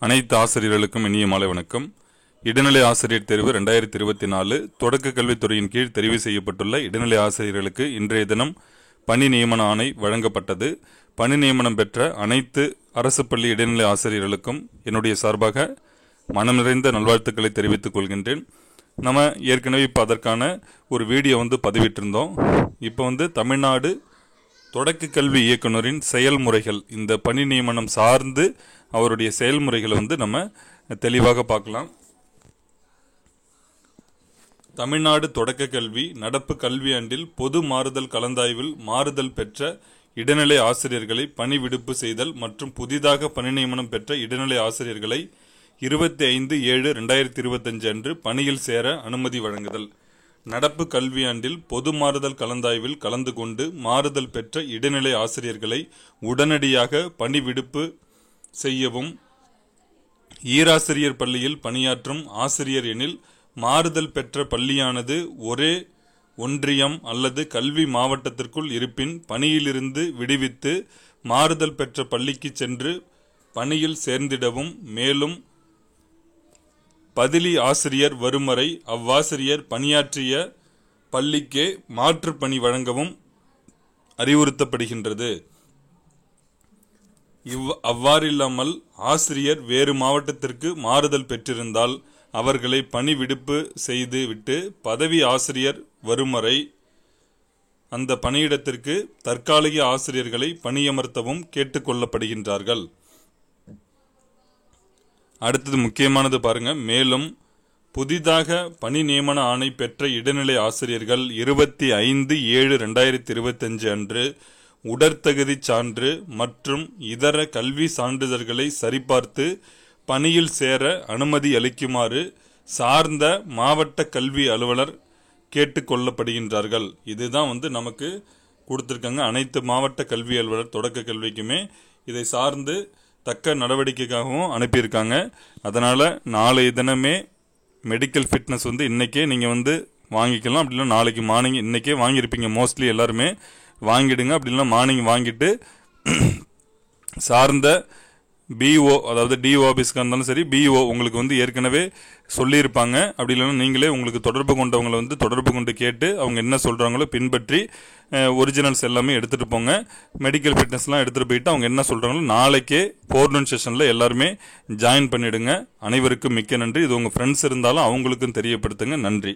அனைத்து ஆசிரியர்களுக்கும் இனிய மாலை வணக்கம். இடைநிலை ஆசிரியர் தேர்வு 2024 தொடக்க கல்வித்துறையின் கீழ் தெரிவு செய்யப்பட்டுள்ள இடைநிலை ஆசிரியர்களுக்கு இன்றைய தினம் பணி நியமன ஆணை வழங்கப்பட்டது. பணி நியமனம் பெற்ற அனைத்து அரசு பள்ளி இடைநிலை ஆசிரியர்களுக்கும் என்னுடைய சார்பாக மனம் நிறைந்த நல்வாழ்த்துக்களை தெரிவித்துக் கொள்கின்றேன். நம்ம ஏற்கனவே இப்போ அதற்கான ஒரு வீடியோ பதிவிட்டிருந்தோம். இப்போ தமிழ்நாடு தொடக்க கல்வி இயக்குனரின் செயல்முறைகள், இந்த பணி நியமனம் சார்ந்து அவருடைய செயல்முறைகளை நம்ம தெளிவாக பார்க்கலாம். தமிழ்நாடு தொடக்க கல்வி நடப்பு கல்வியாண்டில் பொது மாறுதல் கலந்தாய்வில் மாறுதல் பெற்ற இடைநிலை ஆசிரியர்களை பணி விடுப்பு செய்தல் மற்றும் புதிதாக பணி நியமனம் பெற்ற இடைநிலை ஆசிரியர்களை 25/7/2025 அன்று பணியில் சேர அனுமதி வழங்குதல். நடப்பு கல்வியாண்டில் பொது மாறுதல் கலந்தாய்வில் கலந்து கொண்டு மாறுதல் பெற்ற இடைநிலை ஆசிரியர்களை உடனடியாக பணி விடுப்பு செய்யவும், ஈராசிரியர் பள்ளியில் பணியாற்றும் ஆசிரியர் எனில் மாறுதல் பெற்ற பள்ளியானது ஒரே ஒன்றியம் அல்லது கல்வி மாவட்டத்திற்குள் இருப்பின் பணியிலிருந்து விடுவித்து மாறுதல் பெற்ற பள்ளிக்கு சென்று பணியில் சேர்ந்திடவும், மேலும் பதிலி ஆசிரியர் வரும் வரை அவ்வாசிரியர் பணியாற்றிய பள்ளிக்கே மாற்று பணி வழங்கவும் அறிவுறுத்தப்படுகின்றது. அவ்வாறில்லாமல் ஆசிரியர் வேறு மாவட்டத்திற்கு மாறுதல் பெற்றிருந்தால் அவர்களை பணி விடுப்பு செய்து விட்டு பதவி ஆசிரியர் வரும் வரை அந்த பணியிடத்திற்கு தற்காலிக ஆசிரியர்களை பணியமர்த்தவும் கேட்டுக்கொள்ளப்படுகின்றார்கள். அடுத்தது முக்கியமானது பாருங்க. மேலும் புதிதாக பணி நியமன ஆணை பெற்ற இடைநிலை ஆசிரியர்கள் 25/7/2025 அன்று உடற்தகுதி சான்று மற்றும் இதர கல்வி சான்றிதழ்களை சரிபார்த்து பணியில் சேர அனுமதி அளிக்குமாறு சார்ந்த மாவட்ட கல்வி அலுவலர் கேட்டுக்கொள்ளப்படுகின்றார்கள். இதுதான் நமக்கு கொடுத்திருக்காங்க. அனைத்து மாவட்ட கல்வி அலுவலர் தொடக்க கல்விக்குமே இதை சார்ந்து தக்க நடவடிக்கைக்காகவும் அனுப்பியிருக்காங்க. அதனால் நாளைய தினமே மெடிக்கல் ஃபிட்னஸ் இன்றைக்கே நீங்கள் வாங்கிக்கலாம். அப்படின்னா நாளைக்கு மார்னிங், இன்றைக்கே வாங்கியிருப்பீங்க மோஸ்ட்லி எல்லாருமே, வாங்கிடுங்க. அப்படின்னா மார்னிங் வாங்கிட்டு சார்ந்த பிஓ, அதாவது டிஓ ஆஃபீஸ்க்காக இருந்தாலும் சரி, பிஓ உங்களுக்கு ஏற்கனவே சொல்லியிருப்பாங்க. அப்படி இல்லைன்னா நீங்களே உங்களுக்கு தொடர்பு கொண்டவங்களை தொடர்பு கொண்டு கேட்டு அவங்க என்ன சொல்கிறாங்களோ பின்பற்றி ஒரிஜினல்ஸ் எல்லாமே எடுத்துகிட்டு போங்க. மெடிக்கல் ஃபிட்னஸ்லாம் எடுத்துகிட்டு போயிட்டு அவங்க என்ன சொல்கிறாங்களோ நாளைக்கே ஃபோர்நூன் செஷனில் எல்லாருமே ஜாயின் பண்ணிவிடுங்க. அனைவருக்கும் மிக்க நன்றி. இது உங்கள் ஃப்ரெண்ட்ஸ் இருந்தாலும் அவங்களுக்கும் தெரியப்படுத்துங்க. நன்றி.